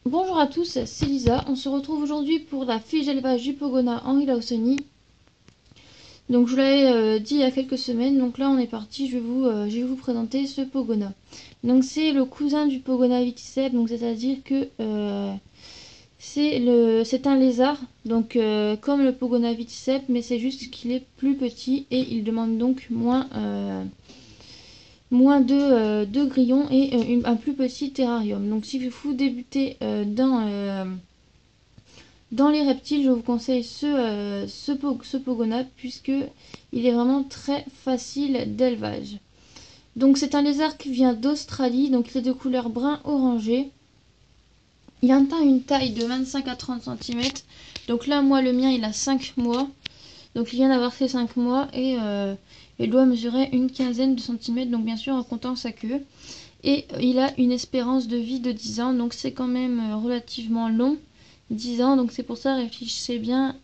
Bonjour à tous, c'est Lisa. On se retrouve aujourd'hui pour la fiche d'élevage du Pogona Henri Lawsony. Donc je vous l'avais dit il y a quelques semaines, donc là on est parti, je vais vous présenter ce Pogona. Donc c'est le cousin du Pogona viticep, donc c'est-à-dire que c'est un lézard, donc comme le Pogona viticep, mais c'est juste qu'il est plus petit et il demande donc moins de grillons et un plus petit terrarium. Donc si vous débutez dans les reptiles, je vous conseille ce Pogona puisque il est vraiment très facile d'élevage. Donc c'est un lézard qui vient d'Australie, donc il est de couleur brun orangé. Il atteint une taille de 25 à 30 cm. Donc là, moi, le mien, il a 5 mois. Donc il vient d'avoir ses 5 mois et il doit mesurer une quinzaine de centimètres. Donc bien sûr, en comptant sa queue. Et il a une espérance de vie de 10 ans. Donc c'est quand même relativement long. 10 ans, donc c'est pour ça, réfléchissez bien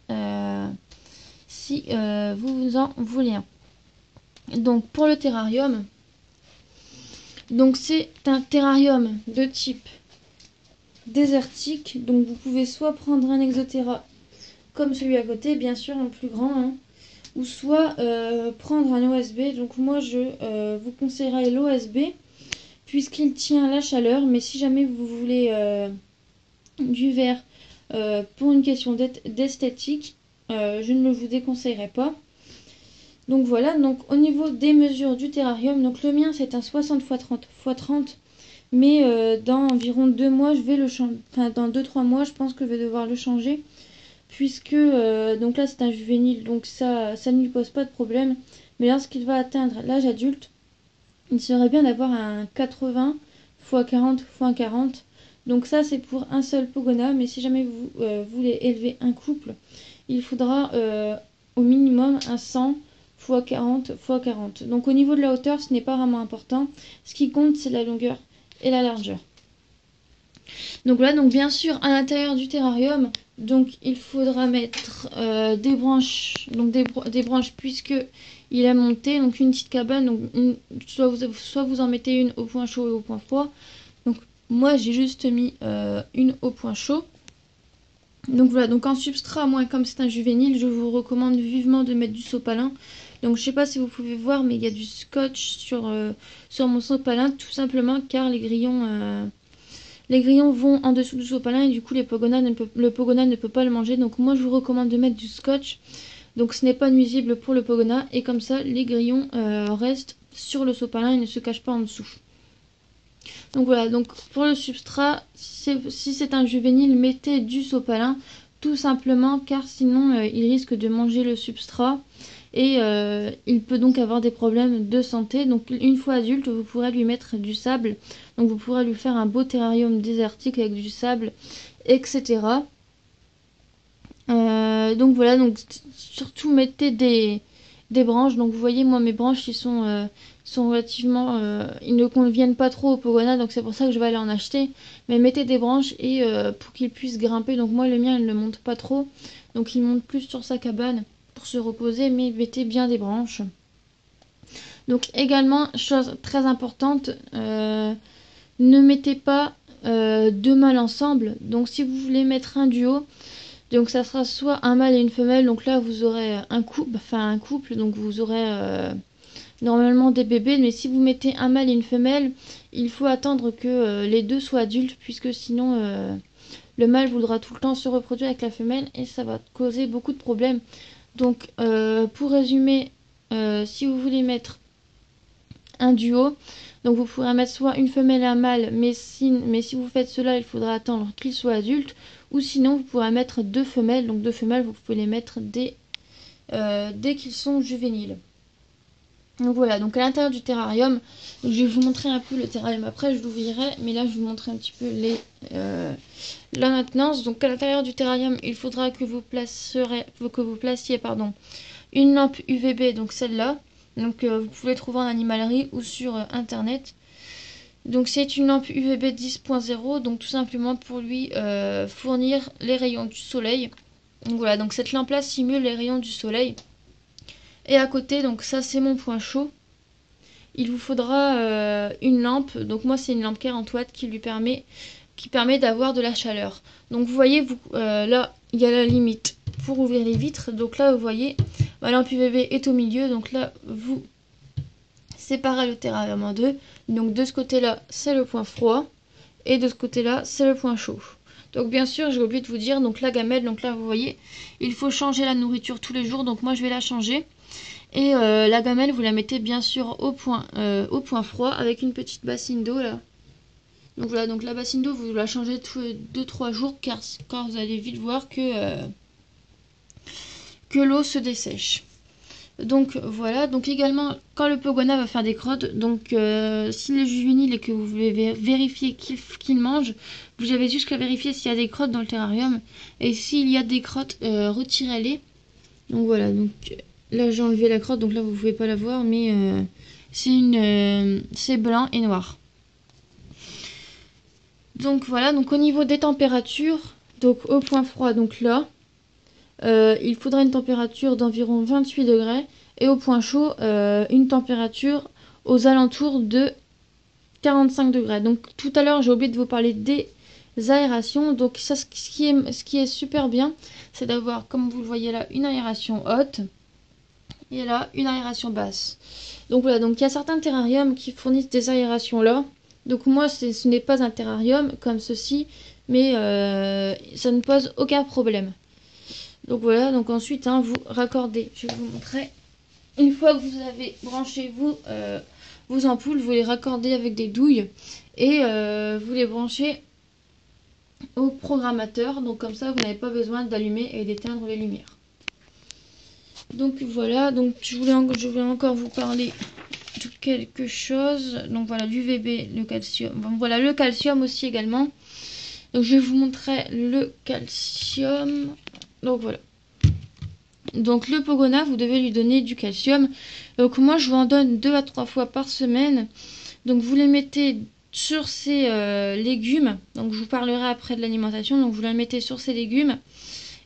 si vous en voulez un. Donc pour le terrarium, donc c'est un terrarium de type désertique, donc vous pouvez soit prendre un Exoterra comme celui à côté, bien sûr un plus grand, hein, ou soit prendre un OSB. Donc moi je vous conseillerais l'OSB puisqu'il tient la chaleur, mais si jamais vous voulez du verre pour une question d'esthétique, je ne le vous déconseillerais pas. Donc voilà, donc au niveau des mesures du terrarium, donc le mien c'est un 60 x 30 x 30, mais dans environ 2 mois, je vais le changer, enfin dans 2-3 mois, je pense que je vais devoir le changer, puisque donc là c'est un juvénile, donc ça ne lui pose pas de problème, mais lorsqu'il va atteindre l'âge adulte, il serait bien d'avoir un 80 x 40 x 40. Donc ça c'est pour un seul Pogona, mais si jamais vous voulez élever un couple, il faudra au minimum un 100 x 40 x 40. Donc au niveau de la hauteur, ce n'est pas vraiment important. Ce qui compte, c'est la longueur et la largeur. Donc là, donc bien sûr, à l'intérieur du terrarium, donc il faudra mettre des branches, donc des branches puisque il a monté, donc une petite cabane, donc soit vous en mettez une au point chaud et au point froid. Donc moi j'ai juste mis une au point chaud. Donc voilà, donc en substrat, moi comme c'est un juvénile, je vous recommande vivement de mettre du sopalin. Donc je sais pas si vous pouvez voir, mais il y a du scotch sur mon sopalin, tout simplement car les grillons vont en dessous du sopalin et du coup le Pogona ne peut pas le manger. Donc moi je vous recommande de mettre du scotch. Donc ce n'est pas nuisible pour le Pogona et comme ça les grillons restent sur le sopalin et ne se cachent pas en dessous. Donc voilà, donc pour le substrat, si c'est un juvénile, mettez du sopalin tout simplement car sinon il risque de manger le substrat et il peut donc avoir des problèmes de santé. Donc une fois adulte, vous pourrez lui mettre du sable, donc vous pourrez lui faire un beau terrarium désertique avec du sable, etc. Donc voilà, donc surtout mettez des branches. Donc vous voyez, moi mes branches sont relativement, ils ne conviennent pas trop au Pogona, donc c'est pour ça que je vais aller en acheter. Mais mettez des branches et pour qu'il puisse grimper. Donc moi le mien il ne monte pas trop, donc il monte plus sur sa cabane pour se reposer, mais mettez bien des branches. Donc également, chose très importante, ne mettez pas deux mâles ensemble. Donc si vous voulez mettre un duo, donc ça sera soit un mâle et une femelle. Donc là vous aurez un couple, donc vous aurez normalement des bébés. Mais si vous mettez un mâle et une femelle, il faut attendre que les deux soient adultes, puisque sinon le mâle voudra tout le temps se reproduire avec la femelle et ça va causer beaucoup de problèmes. Donc pour résumer, si vous voulez mettre un duo, donc vous pourrez mettre soit une femelle et un mâle, mais si vous faites cela, il faudra attendre qu'ils soient adultes, ou sinon vous pourrez mettre deux femelles. Donc deux femelles, vous pouvez les mettre dès qu'ils sont juvéniles. Donc voilà, donc à l'intérieur du terrarium, donc je vais vous montrer un peu le terrarium après, je l'ouvrirai, mais là je vais vous montrer un petit peu la maintenance. Donc à l'intérieur du terrarium, il faudra que vous placiez une lampe UVB, donc celle-là. Donc vous pouvez trouver en animalerie ou sur internet. Donc c'est une lampe UVB 10.0, donc tout simplement pour lui fournir les rayons du soleil. Donc voilà, donc cette lampe là simule les rayons du soleil. Et à côté, donc ça c'est mon point chaud. Il vous faudra une lampe, donc moi c'est une lampe 40 watts qui qui permet d'avoir de la chaleur. Donc vous voyez, là, il y a la limite pour ouvrir les vitres. Donc là, vous voyez, ma lampe UVB est au milieu. Donc là, vous séparez le terrarium en deux. Donc de ce côté-là, c'est le point froid. Et de ce côté-là, c'est le point chaud. Donc bien sûr, j'ai oublié de vous dire, donc la gamelle, donc là, vous voyez, il faut changer la nourriture tous les jours. Donc moi, je vais la changer. Et la gamelle, vous la mettez bien sûr au point froid avec une petite bassine d'eau là. Donc voilà, donc la bassine d'eau, vous la changez tous les 2-3 jours car vous allez vite voir que l'eau se dessèche. Donc voilà, donc également quand le pogona va faire des crottes, donc s'il est juvénile et que vous voulez vérifier qu'il mange, vous avez juste qu'à vérifier s'il y a des crottes dans le terrarium. Et s'il y a des crottes, retirez-les. Donc voilà, donc là j'ai enlevé la crotte, donc là vous pouvez pas la voir, mais c'est blanc et noir. Donc voilà, donc au niveau des températures, donc au point froid, donc là, il faudra une température d'environ 28 degrés et au point chaud, une température aux alentours de 45 degrés. Donc tout à l'heure, j'ai oublié de vous parler des aérations. Donc ça, ce qui est super bien, c'est d'avoir, comme vous le voyez là, une aération haute et là, une aération basse. Donc voilà, donc il y a certains terrariums qui fournissent des aérations là. Donc moi, ce n'est pas un terrarium comme ceci, mais ça ne pose aucun problème. Donc voilà, donc ensuite, hein, vous raccordez. Je vais vous montrer. Une fois que vous avez branché vos ampoules, vous les raccordez avec des douilles et vous les branchez au programmateur. Donc comme ça, vous n'avez pas besoin d'allumer et d'éteindre les lumières. Donc voilà, donc je voulais encore vous parler de quelque chose. Donc voilà, l'UVB, le calcium. Bon, voilà, le calcium aussi également. Donc je vais vous montrer le calcium. Donc voilà. Donc le pogona, vous devez lui donner du calcium. Donc moi je vous en donne 2 à 3 fois par semaine. Donc vous les mettez sur ces légumes. Donc je vous parlerai après de l'alimentation. Donc vous les mettez sur ces légumes.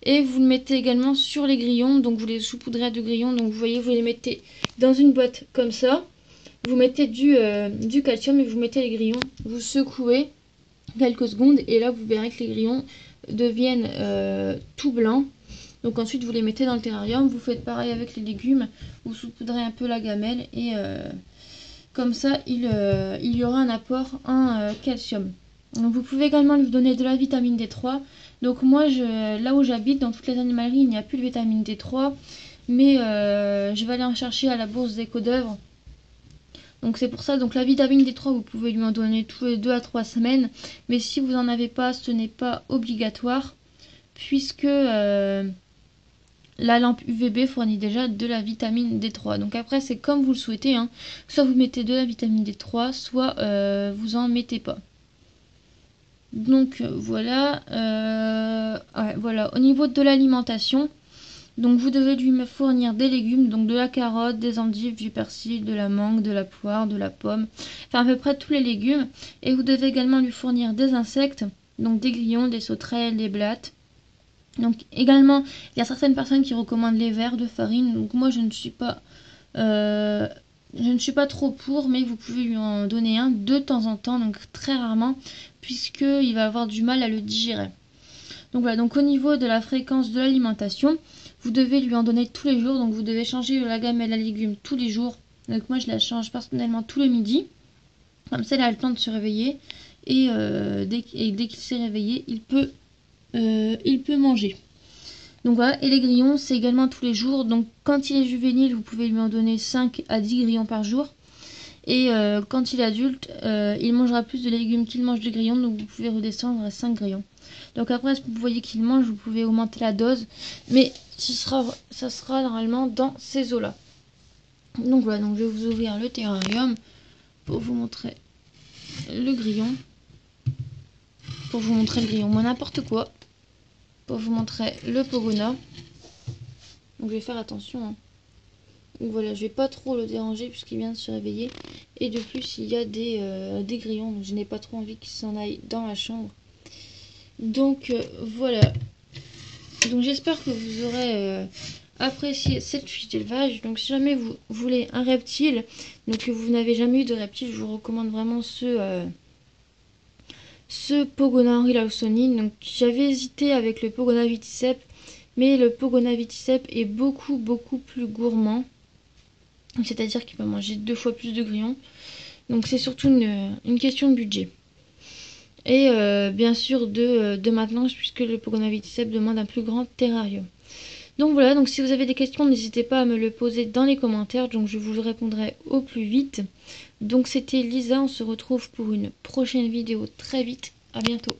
Et vous le mettez également sur les grillons. Donc vous les saupoudrez de grillons. Donc vous voyez, vous les mettez dans une boîte comme ça. Vous mettez du calcium et vous mettez les grillons. Vous secouez quelques secondes. Et là vous verrez que les grillons deviennent tout blancs. Donc ensuite vous les mettez dans le terrarium, vous faites pareil avec les légumes, vous saupoudrez un peu la gamelle et comme ça il y aura un apport en calcium. Donc vous pouvez également lui donner de la vitamine D3. Donc moi là où j'habite, dans toutes les animaleries, il n'y a plus de vitamine D3, mais je vais aller en chercher à la bourse d'Éco d'œuvre. Donc c'est pour ça, donc la vitamine D3 vous pouvez lui en donner tous les 2 à 3 semaines, mais si vous n'en avez pas, ce n'est pas obligatoire puisque la lampe UVB fournit déjà de la vitamine D3. Donc après, c'est comme vous le souhaitez. Hein. Soit vous mettez de la vitamine D3, soit vous en mettez pas. Donc voilà. Ouais, voilà. Au niveau de l'alimentation, donc vous devez lui fournir des légumes, donc de la carotte, des endives, du persil, de la mangue, de la poire, de la pomme. Enfin à peu près tous les légumes. Et vous devez également lui fournir des insectes, donc des grillons, des sauterelles, des blattes. Donc également, il y a certaines personnes qui recommandent les verres de farine. Donc moi, je ne suis pas trop pour, mais vous pouvez lui en donner un de temps en temps, donc très rarement, puisqu'il va avoir du mal à le digérer. Donc voilà, donc au niveau de la fréquence de l'alimentation, vous devez lui en donner tous les jours. Donc vous devez changer la gamelle à légumes tous les jours. Donc moi, je la change personnellement tous les midis. Comme ça, elle a le temps de se réveiller. Et dès qu'il s'est réveillé, il peut manger. Donc voilà, et les grillons, c'est également tous les jours. Donc quand il est juvénile, vous pouvez lui en donner 5 à 10 grillons par jour. Et quand il est adulte, il mangera plus de légumes qu'il mange de grillons. Donc vous pouvez redescendre à 5 grillons. Donc après, si vous voyez qu'il mange, vous pouvez augmenter la dose. Mais ça sera normalement dans ces eaux-là. Donc voilà, donc je vais vous ouvrir le terrarium pour vous montrer le grillon. Pour vous montrer le grillon, moi n'importe quoi. Pour vous montrer le pogona. Donc je vais faire attention. Hein. Donc voilà, je vais pas trop le déranger puisqu'il vient de se réveiller. Et de plus, il y a des grillons. Donc je n'ai pas trop envie qu'il s'en aille dans la chambre. Donc voilà. Donc j'espère que vous aurez apprécié cette fiche d'élevage. Donc si jamais vous voulez un reptile, donc que vous n'avez jamais eu de reptile, je vous recommande vraiment ce Pogona Henri Lawsonii. Donc j'avais hésité avec le Pogona Viticep, mais le Pogona Viticep est beaucoup plus gourmand. C'est-à-dire qu'il va manger 2 fois plus de grillons. Donc c'est surtout une question de budget. Et bien sûr de maintenance, puisque le Pogona Viticep demande un plus grand terrarium. Donc voilà, donc si vous avez des questions, n'hésitez pas à me le poser dans les commentaires, donc je vous répondrai au plus vite. Donc c'était Lisa, on se retrouve pour une prochaine vidéo très vite, à bientôt.